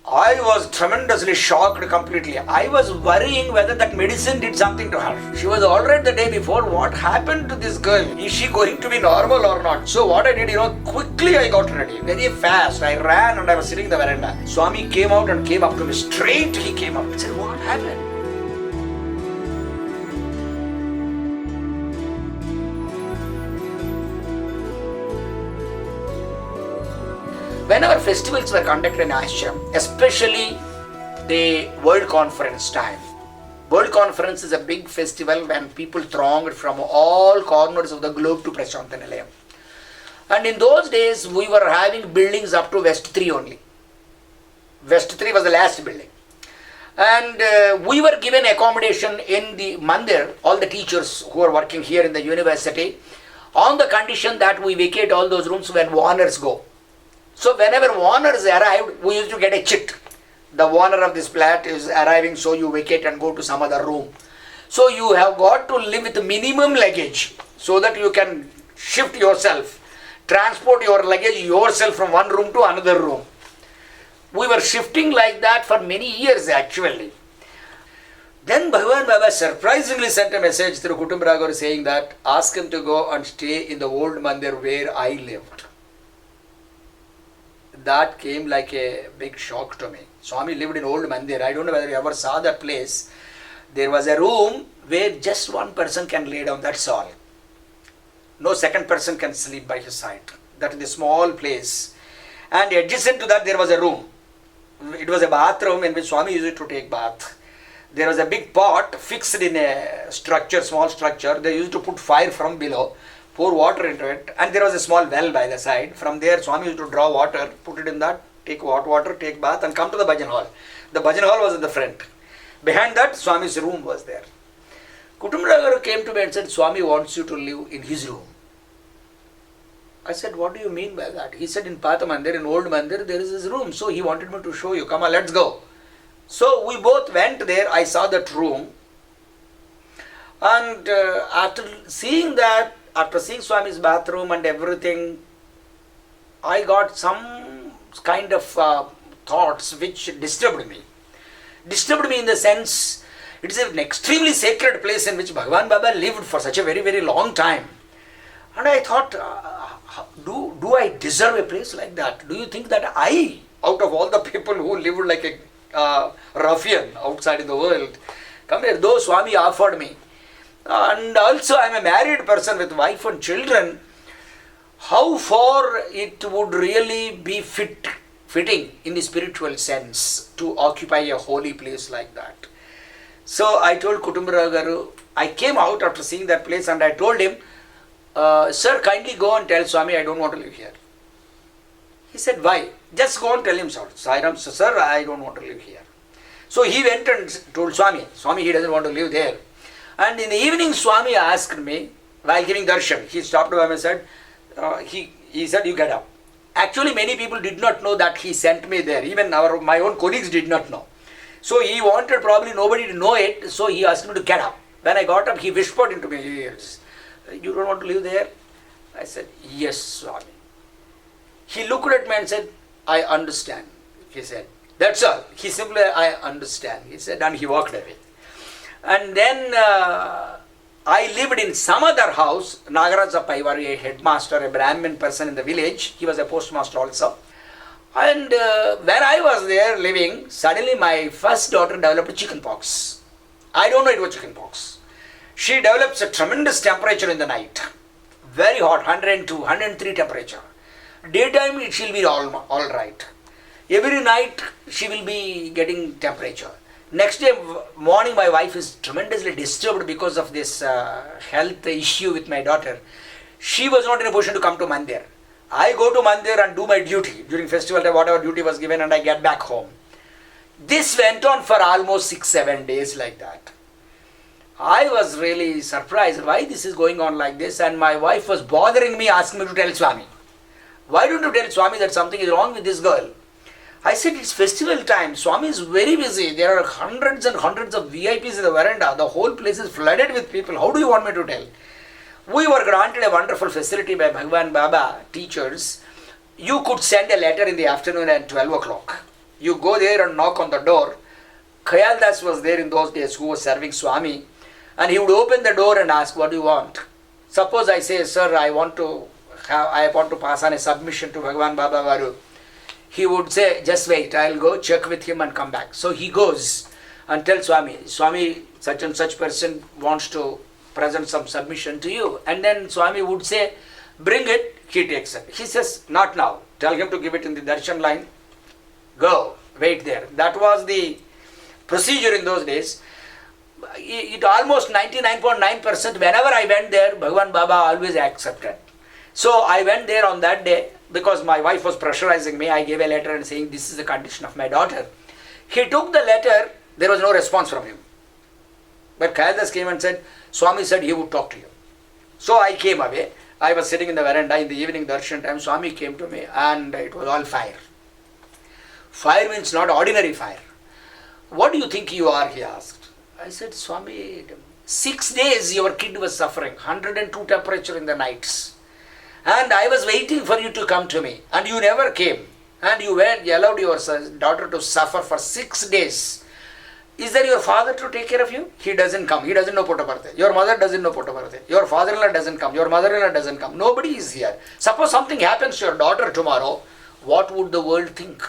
I was tremendously shocked completely. I was worrying whether that medicine did something to her. She was alright the day before. What happened to this girl? Is she going to be normal or not? So what I did, quickly I got ready. Very fast. I ran and I was sitting in the veranda. Swami came out and came up to me. Straight he came up and said, what happened? Whenever festivals were conducted in ashram, especially the World Conference time. World Conference is a big festival when people thronged from all corners of the globe to Prashanta Nilayam. And in those days, we were having buildings up to West 3 only. West 3 was the last building. And we were given accommodation in the mandir, all the teachers who are working here in the university, on the condition that we vacate all those rooms when warners go. So whenever warners arrived, we used to get a chit. The warner of this flat is arriving, so you vacate and go to some other room. So you have got to live with minimum luggage so that you can shift yourself, transport your luggage yourself from one room to another room. We were shifting like that for many years actually. Then Bhagavan Baba surprisingly sent a message through Kutumbara saying that ask him to go and stay in the old mandir where I lived. That came like a big shock to me. Swami lived in old mandir. I don't know whether you ever saw that place. There was a room where just one person can lay down, that's all. No second person can sleep by his side. That is a small place. And adjacent to that there was a room. It was a bathroom in which Swami used to take bath. There was a big pot fixed in a structure, small structure. They used to put fire from below, pour water into it, and there was a small well by the side. From there, Swami used to draw water, put it in that, take hot water, take bath, and come to the bhajan hall. The bhajan hall was in the front. Behind that, Swami's room was there. Kutumbara came to me and said, Swami wants you to live in his room. I said, what do you mean by that? He said, in Pata Mandir, in old Mandir, there is his room. So he wanted me to show you. Come on, let's go. So we both went there. I saw that room. And after seeing Swami's bathroom and everything, I got some kind of thoughts which disturbed me. Disturbed me in the sense, it is an extremely sacred place in which Bhagavan Baba lived for such a very, very long time. And I thought, do I deserve a place like that? Do you think that I, out of all the people who lived like a ruffian outside in the world, come here, though Swami offered me, and also I am a married person with wife and children, how far it would really be fitting in the spiritual sense to occupy a holy place like that. So I told Kutumbara Garu, I came out after seeing that place and I told him, sir, kindly go and tell Swami I don't want to live here. He said, why? Just go and tell him, sir, I don't want to live here. So he went and told Swami, he doesn't want to live there. And in the evening, Swami asked me, while giving darshan, he stopped by me and said, he said, you get up. Actually, many people did not know that he sent me there. Even my own colleagues did not know. So he wanted probably nobody to know it. So he asked me to get up. When I got up, he whispered into my ears, you don't want to live there? I said, yes, Swami. He looked at me and said, I understand. He said, that's all. He simply, I understand. He said, and he walked away. And then I lived in some other house. Nagaraja Paivari, a headmaster, a Brahmin person in the village. He was a postmaster also. And when I was there living, suddenly my first daughter developed chickenpox. I don't know it was chickenpox. She develops a tremendous temperature in the night. Very hot, 102, 103 temperature. Daytime it will be all right. Every night she will be getting temperature. Next day morning my wife is tremendously disturbed because of this health issue with my daughter. She was not in a position to come to Mandir. I go to Mandir and do my duty during festival time, whatever duty was given, and I get back home. This went on for almost 6-7 days like that. I was really surprised why this is going on like this, and my wife was bothering me, asking me to tell Swami. Why don't you tell Swami that something is wrong with this girl? I said, it's festival time. Swami is very busy. There are hundreds and hundreds of VIPs in the veranda. The whole place is flooded with people. How do you want me to tell? We were granted a wonderful facility by Bhagavan Baba teachers. You could send a letter in the afternoon at 12 o'clock. You go there and knock on the door. Khayaldas was there in those days who was serving Swami, and he would open the door and ask, what do you want? Suppose I say, sir, I want to pass on a submission to Bhagavan Baba Varu. He would say, just wait, I'll go check with him and come back. So he goes and tells Swami, Swami, such and such person wants to present some submission to you. And then Swami would say, bring it, he takes it. He says, not now. Tell him to give it in the darshan line. Go, wait there. That was the procedure in those days. It almost 99.9%, whenever I went there, Bhagavan Baba always accepted. So I went there on that day because my wife was pressurizing me. I gave a letter and saying, this is the condition of my daughter. He took the letter, there was no response from him. But Khayaldas came and said, Swami said he would talk to you. So I came away. I was sitting in the veranda in the evening darshan time. Swami came to me and it was all fire. Fire means not ordinary fire. What do you think you are? He asked. I said, Swami, 6 days your kid was suffering, 102 temperature in the nights. And I was waiting for you to come to me. And you never came. And you allowed your daughter to suffer for 6 days. Is that your father to take care of you? He doesn't come. He doesn't know Puttaparthe. Your mother doesn't know Puttaparthe. Your father-in-law doesn't come. Your mother-in-law doesn't come. Nobody is here. Suppose something happens to your daughter tomorrow, what would the world think?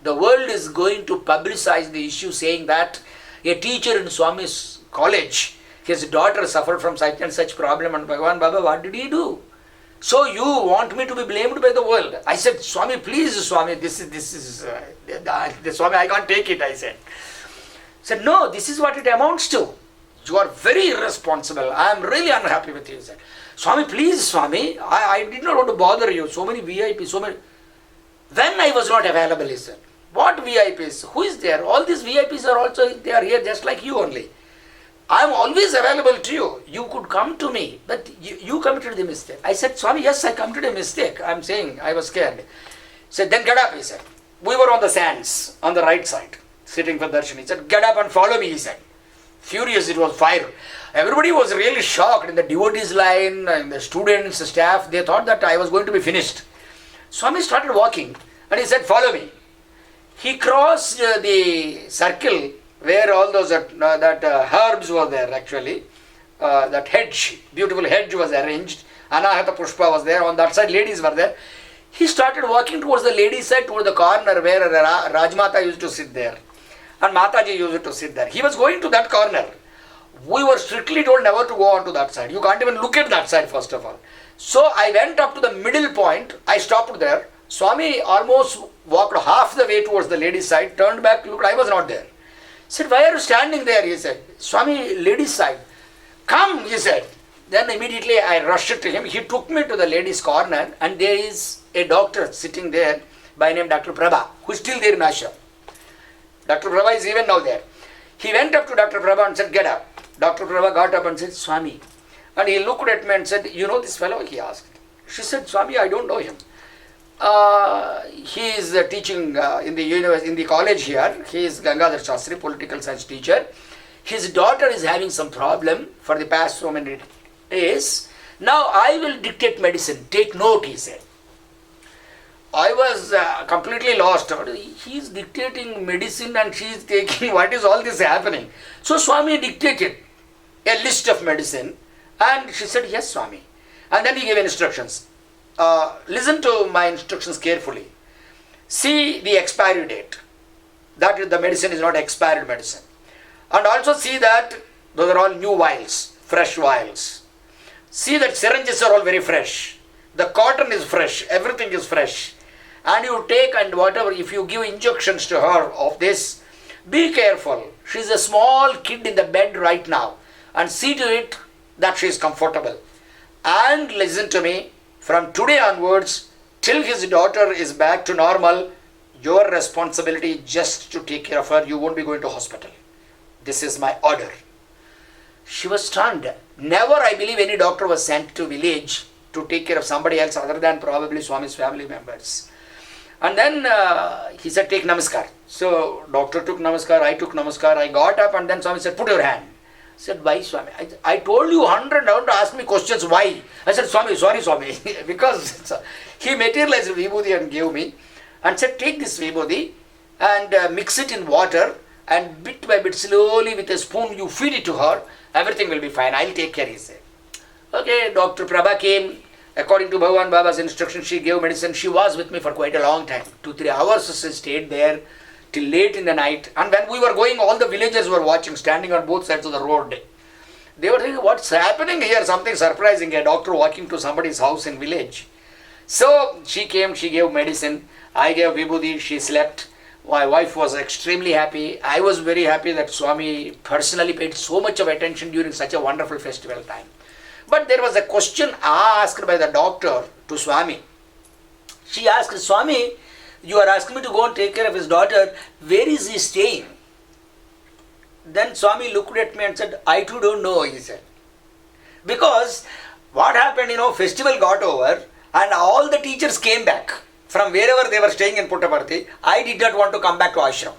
The world is going to publicize the issue saying that a teacher in Swami's college, his daughter suffered from such and such problem, and Bhagavan Baba, what did he do? So you want me to be blamed by the world? I said, Swami, please, Swami, this is Swami, I can't take it, I said. He said, no, this is what it amounts to. You are very irresponsible. I am really unhappy with you. He said, Swami, please, Swami, I did not want to bother you. So many VIPs, so many. When I was not available, he said, what VIPs? Who is there? All these VIPs are also, they are here just like you only. I am always available to you. You could come to me, but you committed the mistake. I said, Swami, yes, I committed a mistake. I am saying I was scared. He said, then get up, he said. We were on the sands, on the right side, sitting for darshan. He said, get up and follow me, he said. Furious, it was fire. Everybody was really shocked in the devotees line, in the students, the staff. They thought that I was going to be finished. Swami started walking and he said, follow me. He crossed the circle where all those herbs were there actually. That hedge, beautiful hedge was arranged. Anahata Pushpa was there. On that side, ladies were there. He started walking towards the ladies' side, towards the corner where Rajmata used to sit there. And Mataji used to sit there. He was going to that corner. We were strictly told never to go on to that side. You can't even look at that side first of all. So I went up to the middle point. I stopped there. Swami almost walked half the way towards the ladies' side, turned back, looked, I was not there. Said, why are you standing there? He said, Swami, ladies' side. Come, he said. Then immediately I rushed to him. He took me to the ladies' corner and there is a doctor sitting there by name Dr. Prabha, who is still there in ashram. Dr. Prabha is even now there. He went up to Dr. Prabha and said, get up. Dr. Prabha got up and said, Swami. And he looked at me and said, you know this fellow? He asked. She said, Swami, I don't know him. He is teaching in the college here. He is Gangadhar Shastri, political science teacher. His daughter is having some problem for the past so many days. Now I will dictate medicine. Take note, he said. I was completely lost. He is dictating medicine and she is taking, what is all this happening? So Swami dictated a list of medicine and she said, yes, Swami. And then he gave instructions. Listen to my instructions carefully. See the expiry date. That the medicine is not expired medicine. And also see that those are all new vials, fresh vials. See that syringes are all very fresh. The cotton is fresh, everything is fresh. And you take and whatever, if you give injections to her of this, be careful. She is a small kid in the bed right now. And see to it that she is comfortable. And listen to me, from today onwards, till his daughter is back to normal, your responsibility is just to take care of her. You won't be going to hospital. This is my order. She was stunned. Never, I believe, any doctor was sent to village to take care of somebody else other than probably Swami's family members. And then he said, take namaskar. So doctor took namaskar, I took namaskar, I got up and then Swami said, put your hand. I said, why Swami? I told you 100, don't ask me questions, why? I said, Swami, sorry Swami. Because he materialized Vibhuti and gave me and said, take this Vibhuti and mix it in water, and bit by bit, slowly with a spoon, you feed it to her. Everything will be fine. I'll take care, he said. Okay, Dr. Prabha came. According to Bhagavan Baba's instruction, she gave medicine. She was with me for quite a long time. 2-3 hours she stayed there till late in the night. And when we were going, all the villagers were watching, standing on both sides of the road. They were thinking, what's happening here? Something surprising. A doctor walking to somebody's house in village. So she came, she gave medicine. I gave vibhuti, she slept. My wife was extremely happy. I was very happy that Swami personally paid so much of attention during such a wonderful festival time. But there was a question asked by the doctor to Swami. She asked, Swami, you are asking me to go and take care of his daughter. Where is he staying? Then Swami looked at me and said, I too don't know, he said. Because what happened, festival got over and all the teachers came back from wherever they were staying in Puttaparthi. I did not want to come back to ashram.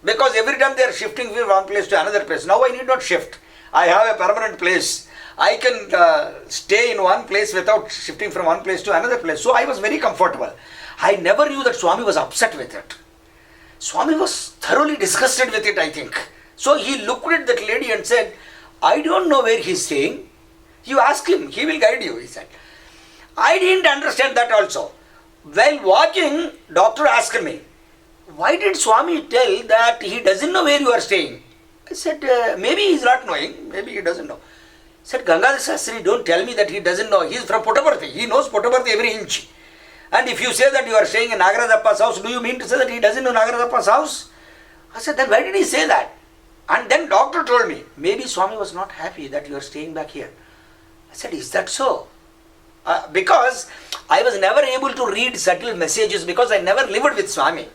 Because every time they are shifting from one place to another place. Now I need not shift. I have a permanent place. I can stay in one place without shifting from one place to another place. So I was very comfortable. I never knew that Swami was upset with it. Swami was thoroughly disgusted with it, I think. So he looked at that lady and said, I don't know where he is staying. You ask him, he will guide you, he said. I didn't understand that also. While walking, doctor asked me, why did Swami tell that he doesn't know where you are staying? I said, maybe he is not knowing, maybe he doesn't know. He said, Gangadhar Shastri, don't tell me that he doesn't know. He is from Puttaparthi. He knows Puttaparthi every inch. And if you say that you are staying in Nagaradappa's house, do you mean to say that he doesn't know Nagaradappa's house? I said, then why did he say that? And then doctor told me, maybe Swami was not happy that you are staying back here. I said, is that so? Because I was never able to read subtle messages because I never lived with Swami.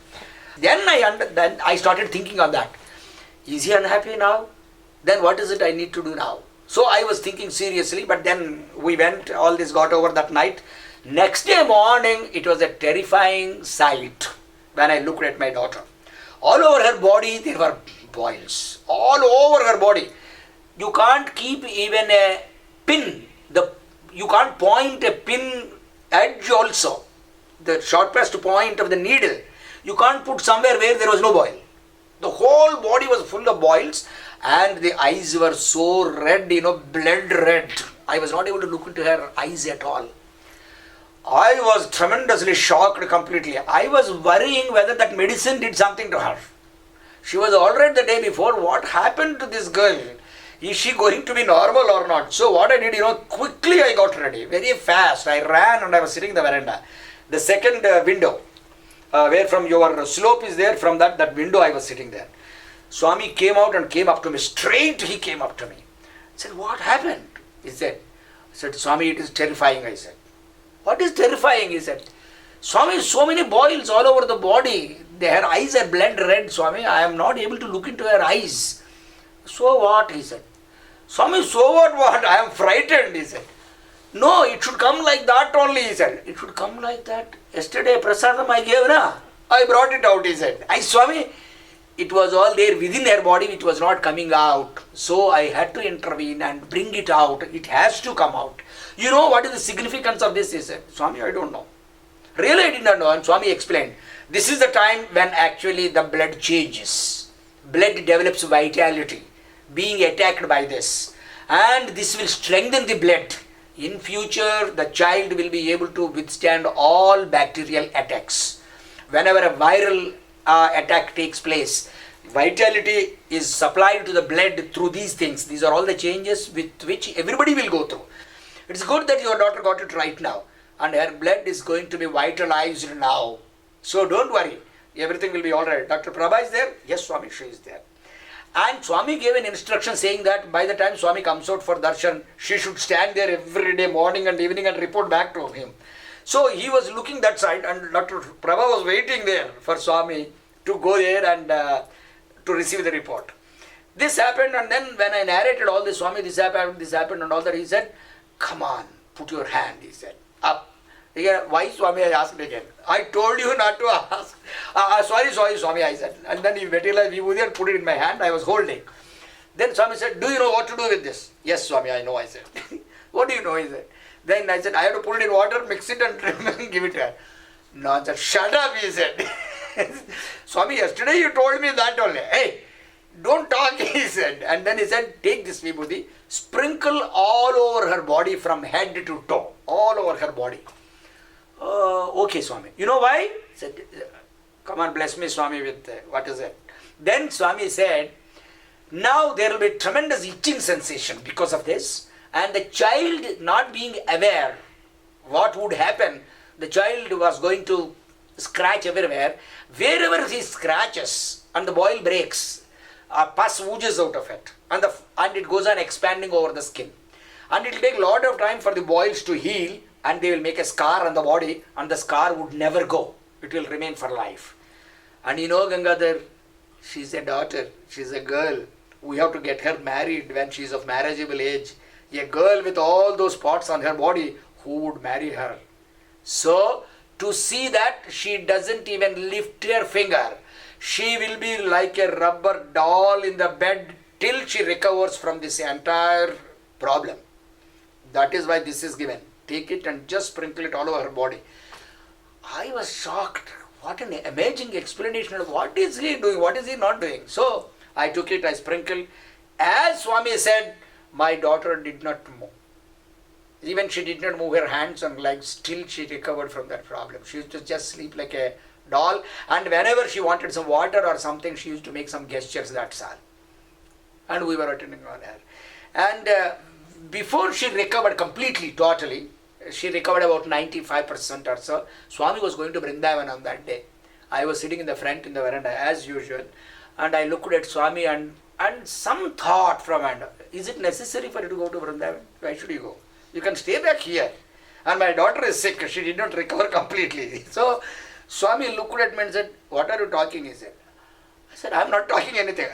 Then I started thinking on that. Is he unhappy now? Then what is it I need to do now? So I was thinking seriously, but then we went, all this got over that night. Next day morning, it was a terrifying sight when I looked at my daughter. All over her body, there were boils. All over her body. You can't keep even a pin. You can't point a pin edge also. The sharpest point of the needle. You can't put somewhere where there was no boil. The whole body was full of boils and the eyes were so red, blood red. I was not able to look into her eyes at all. I was tremendously shocked completely. I was worrying whether that medicine did something to her. She was alright the day before. What happened to this girl? Is she going to be normal or not? So what I did, quickly I got ready. Very fast. I ran and I was sitting in the veranda. The second window, where from your slope is there, from that window I was sitting there. Swami came out and came up to me. Straight he came up to me. I said, what happened? He said. I said, Swami, it is terrifying, I said. What is terrifying? He said. Swami, so many boils all over the body. Her eyes are blood red, Swami. I am not able to look into her eyes. So what? He said. Swami, so what? I am frightened, he said. No, it should come like that only, he said. It should come like that. Yesterday, prasadam I gave, na? I brought it out, he said. Swami, it was all there within her body, it was not coming out. So I had to intervene and bring it out. It has to come out. You know what is the significance of this? He said. Swami, I don't know. Really, I did not know. And Swami explained. This is the time when actually the blood changes. Blood develops vitality, being attacked by this. And this will strengthen the blood. In future, the child will be able to withstand all bacterial attacks. Whenever a viral attack takes place, vitality is supplied to the blood through these things. These are all the changes with which everybody will go through. It's good that your daughter got it right now. And her blood is going to be vitalized now. So don't worry. Everything will be alright. Dr. Prabha is there? Yes, Swami, she is there. And Swami gave an instruction saying that by the time Swami comes out for darshan, she should stand there every day, morning and evening, and report back to him. So he was looking that side, and Dr. Prabha was waiting there for Swami to go there and to receive the report. This happened, and then when I narrated all this, Swami, this happened and all that, he said, come on, put your hand, he said, up. Again, why, Swami, I asked again. I told you not to ask. Sorry, Swami, I said. And then he materialized vibhuti and put it in my hand. I was holding. Then Swami said, do you know what to do with this? Yes, Swami, I know, I said. What do you know, he said. Then I said, I have to put it in water, mix it and give it to her. No, I said, shut up, he said. Swami, yesterday you told me that only. Hey, don't talk, he said. And then he said, take this vibhuti, sprinkle all over her body from head to toe, all over her body. Okay, Swami. You know why? He said, come on, bless me, Swami, with what is it? Then Swami said, now there will be tremendous itching sensation because of this. And the child not being aware what would happen, the child was going to scratch everywhere. Wherever he scratches and the boil breaks, pus oozes out of it, and it goes on expanding over the skin. And it will take a lot of time for the boils to heal, and they will make a scar on the body, and the scar would never go. It will remain for life. And you know, Gangadhar, she's a daughter, she's a girl. We have to get her married when she's of marriageable age. A girl with all those spots on her body, who would marry her? So, to see that she doesn't even lift her finger, she will be like a rubber doll in the bed till she recovers from this entire problem. That is why this is given. Take it and just sprinkle it all over her body. I was shocked. What an amazing explanation of what is he doing, what is he not doing. So, I took it, I sprinkled. As Swami said, my daughter did not move. Even she did not move her hands and legs, still she recovered from that problem. She used to just sleep like a doll, and whenever she wanted some water or something, she used to make some gestures, that's all. And we were attending on her. And before she recovered completely, totally, she recovered about 95% or so. Swami was going to Vrindavan on that day. I was sitting in the front in the veranda as usual, and I looked at Swami and some thought from hand, is it necessary for you to go to Vrindavan? Why should you go? You can stay back here. And my daughter is sick, she did not recover completely. So Swami looked at me and said, what are you talking? He said. I said, I am not talking anything.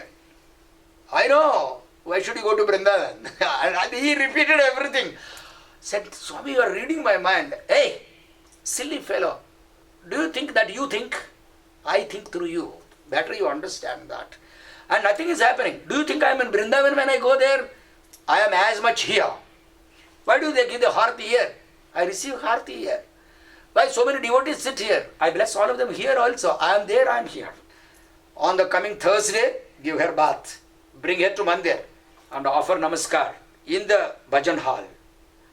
I know. Why should you go to Vrindavan? And he repeated everything. Said, Swami, you are reading my mind. Hey, silly fellow. Do you think that you think? I think through you. Better you understand that. And nothing is happening. Do you think I am in Vrindavan when I go there? I am as much here. Why do they give the Harti here? I receive Harti here. Why so many devotees sit here? I bless all of them here also. I am there, I am here. On the coming Thursday, give her bath. Bring her to Mandir and offer Namaskar in the Bhajan hall.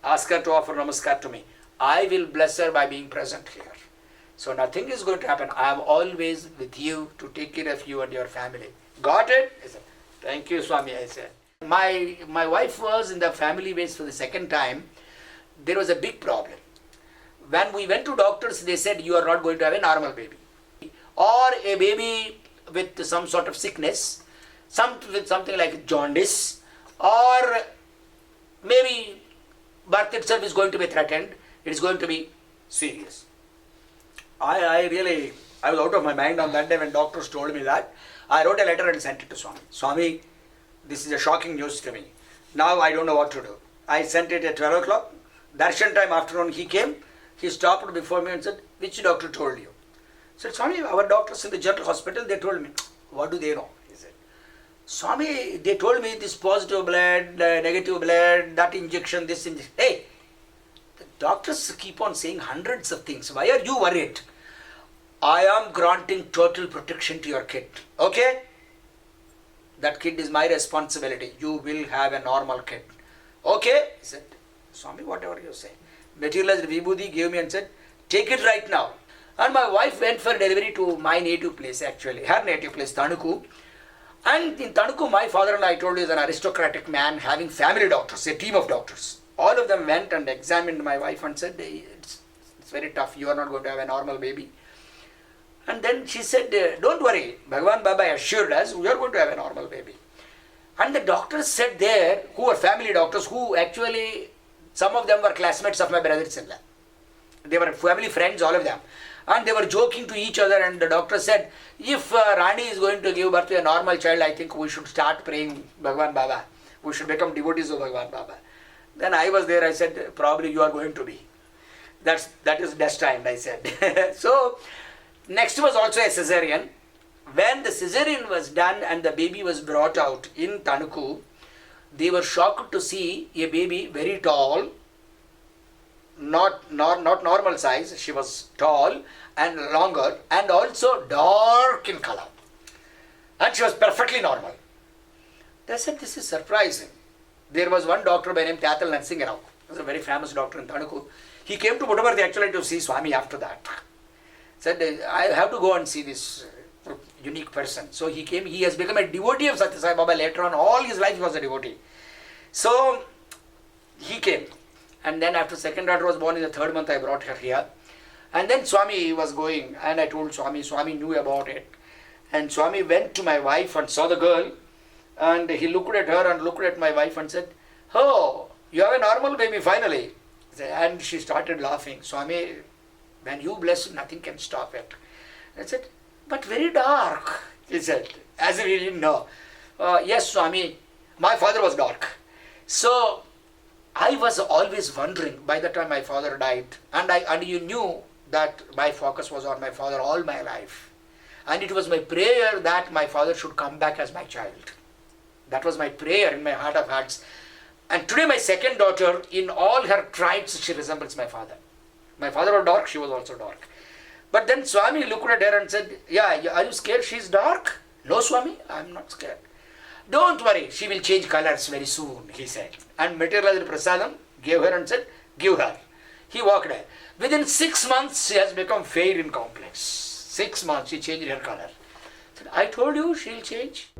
Ask her to offer Namaskar to me. I will bless her by being present here. So nothing is going to happen. I am always with you to take care of you and your family. Got it? I said, thank you, Swami, I said. My wife was in the family base for the second time. There was a big problem. When we went to doctors, they said, you are not going to have a normal baby. Or a baby with some sort of sickness, with something like jaundice, or maybe birth itself is going to be threatened. It is going to be serious. I was out of my mind on that day when doctors told me that. I wrote a letter and sent it to Swami. Swami, this is a shocking news to me. Now I don't know what to do. I sent it at 12 o'clock. Darshan time afternoon he came. He stopped before me and said, which doctor told you? I said, Swami, our doctors in the general hospital, they told me. What do they know? He said, Swami, they told me this positive blood, negative blood, that injection, this injection. Hey, the doctors keep on saying hundreds of things. Why are you worried? I am granting total protection to your kid. Okay? That kid is my responsibility. You will have a normal kid. Okay? He said, Swami, whatever you say. Materialized Vibhuti gave me and said, take it right now. And my wife went for delivery to my native place actually. Her native place, Tanuku. And in Tanuku, my father-in-law, I told you, is an aristocratic man having family doctors, a team of doctors. All of them went and examined my wife and said, it's very tough. You are not going to have a normal baby. And then she said, don't worry, Bhagavan Baba assured us, we are going to have a normal baby. And the doctors said there, who were family doctors, who actually, some of them were classmates of my brothers-in-law. They were family friends, all of them. And they were joking to each other, and the doctor said, if Rani is going to give birth to a normal child, I think we should start praying Bhagavan Baba. We should become devotees of Bhagavan Baba. Then I was there, I said, probably you are going to be. That is destined, I said. So, next was also a cesarean. When the cesarean was done and the baby was brought out in Tanuku, they were shocked to see a baby very tall, not normal size. She was tall and longer and also dark in color. And she was perfectly normal. They said, this is surprising. There was one doctor by name Tathal Narsingarao. He was a very famous doctor in Tanuku. He came to Puttaparthi actually to see Swami after that. Said, I have to go and see this unique person. So he came. He has become a devotee of Sathya Sai Baba later on. All his life he was a devotee. So he came. And then after second daughter was born in the third month, I brought her here. And then Swami was going, and I told Swami. Swami knew about it. And Swami went to my wife and saw the girl. And he looked at her and looked at my wife and said, oh, you have a normal baby finally. And she started laughing. Swami, when you bless, nothing can stop it. I said, but very dark, he said, as if he didn't know. Yes, Swami, my father was dark. So I was always wondering, by the time my father died, and you knew that my focus was on my father all my life. And it was my prayer that my father should come back as my child. That was my prayer in my heart of hearts. And today my second daughter, in all her traits, she resembles my father. My father was dark, she was also dark. But then Swami looked at her and said, yeah, are you scared she's dark? No, Swami, I'm not scared. Don't worry, she will change colors very soon, he said. And materialized prasadam, gave her and said, give her. He walked her. Within 6 months, she has become fair in complex. 6 months, she changed her color. I said, I told you she'll change.